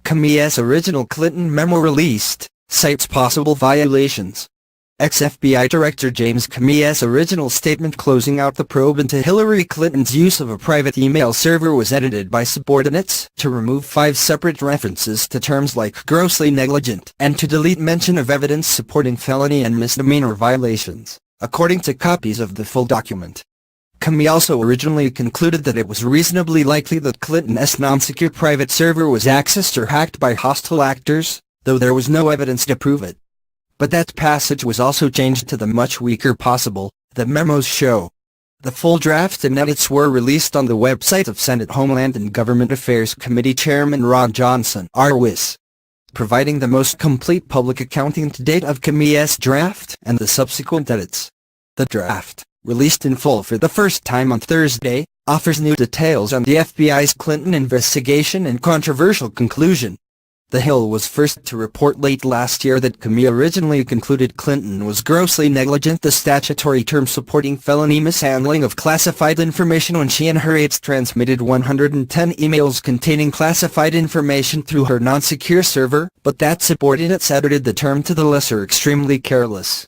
Comey's original Clinton memo released, cites possible violations. Ex-FBI Director James Comey's original statement closing out the probe into Hillary Clinton's use of a private email server was edited by subordinates to remove 5 separate references to terms like grossly negligent and to delete mention of evidence supporting felony and misdemeanor violations, according to copies of the full document. Comey also originally concluded that it was reasonably likely that Clinton's nonsecure private server was accessed or hacked by hostile actors, though there was no evidence to prove it. But that passage was also changed to the much weaker possible, the memos show. The full draft and edits were released on the website of Senate Homeland and Government Affairs Committee Chairman Ron Johnson, RWIS, providing the most complete public accounting to date of Comey's draft and the subsequent edits. The draft, released in full for the first time on Thursday, offers new details on the FBI's Clinton investigation and controversial conclusion. The Hill was first to report late last year that Comey originally concluded Clinton was grossly negligent, the statutory term supporting felony mishandling of classified information, when she and her aides transmitted 110 emails containing classified information through her non-secure server, but that subordinates edited the term to the lesser extremely careless.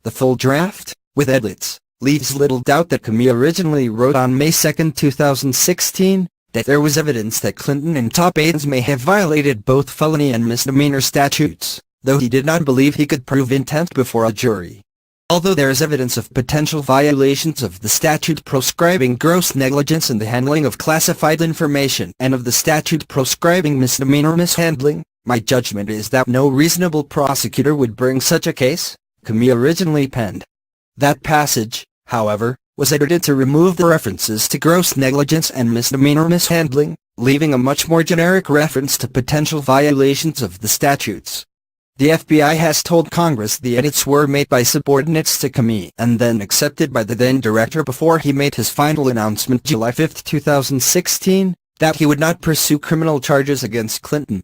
The full draft, with edits, leaves little doubt that Comey originally wrote on May 2, 2016, that there was evidence that Clinton and top aides may have violated both felony and misdemeanor statutes, though he did not believe he could prove intent before a jury. Although there is evidence of potential violations of the statute proscribing gross negligence in the handling of classified information and of the statute proscribing misdemeanor mishandling, my judgment is that no reasonable prosecutor would bring such a case, Comey originally penned. That passage, however, was edited to remove the references to gross negligence and misdemeanor mishandling, leaving a much more generic reference to potential violations of the statutes. The FBI has told Congress the edits were made by subordinates to Comey and then accepted by the then director before he made his final announcement July 5, 2016, that he would not pursue criminal charges against Clinton.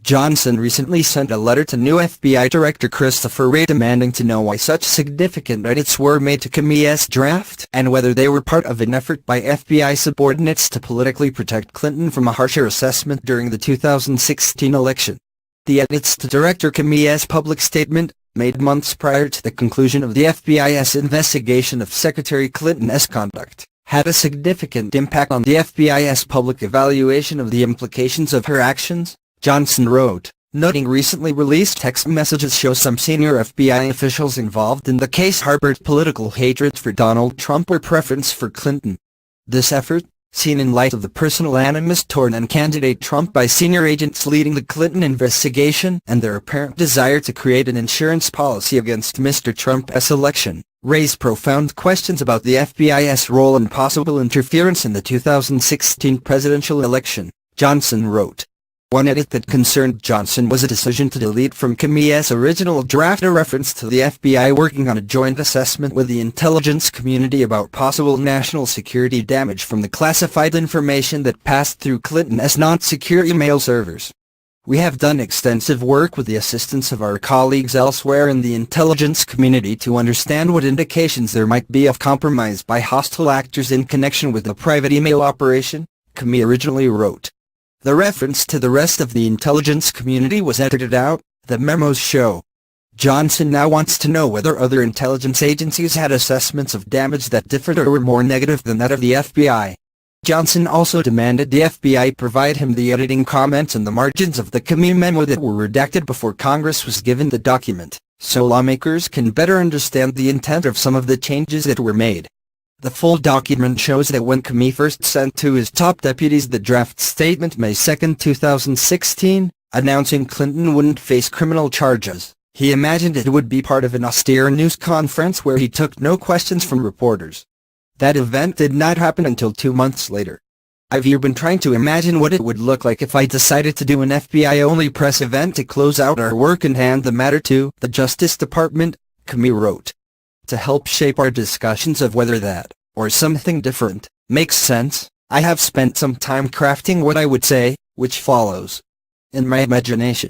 Johnson recently sent a letter to new FBI Director Christopher Wray demanding to know why such significant edits were made to Comey's draft and whether they were part of an effort by FBI subordinates to politically protect Clinton from a harsher assessment during the 2016 election. The edits to Director Comey's public statement, made months prior to the conclusion of the FBI's investigation of Secretary Clinton's conduct, had a significant impact on the FBI's public evaluation of the implications of her actions, Johnson wrote, noting recently released text messages show some senior FBI officials involved in the case harbored political hatred for Donald Trump or preference for Clinton. This effort, seen in light of the personal animus toward candidate Trump by senior agents leading the Clinton investigation and their apparent desire to create an insurance policy against Mr. Trump's election, raised profound questions about the FBI's role and possible interference in the 2016 presidential election, Johnson wrote. One edit that concerned Johnson was a decision to delete from Comey's original draft a reference to the FBI working on a joint assessment with the intelligence community about possible national security damage from the classified information that passed through Clinton's non-secure email servers. We have done extensive work with the assistance of our colleagues elsewhere in the intelligence community to understand what indications there might be of compromise by hostile actors in connection with the private email operation, Comey originally wrote. The reference to the rest of the intelligence community was edited out, the memos show. Johnson now wants to know whether other intelligence agencies had assessments of damage that differed or were more negative than that of the FBI. Johnson also demanded the FBI provide him the editing comments in the margins of the Comey memo that were redacted before Congress was given the document, so lawmakers can better understand the intent of some of the changes that were made. The full document shows that when Comey first sent to his top deputies the draft statement May 2, 2016, announcing Clinton wouldn't face criminal charges, he imagined it would be part of an austere news conference where he took no questions from reporters. That event did not happen until 2 months later. I've been trying to imagine what it would look like if I decided to do an FBI-only press event to close out our work and hand the matter to the Justice Department, Comey wrote. To help shape our discussions of whether that, or something different, makes sense, I have spent some time crafting what I would say, which follows. In my imagination,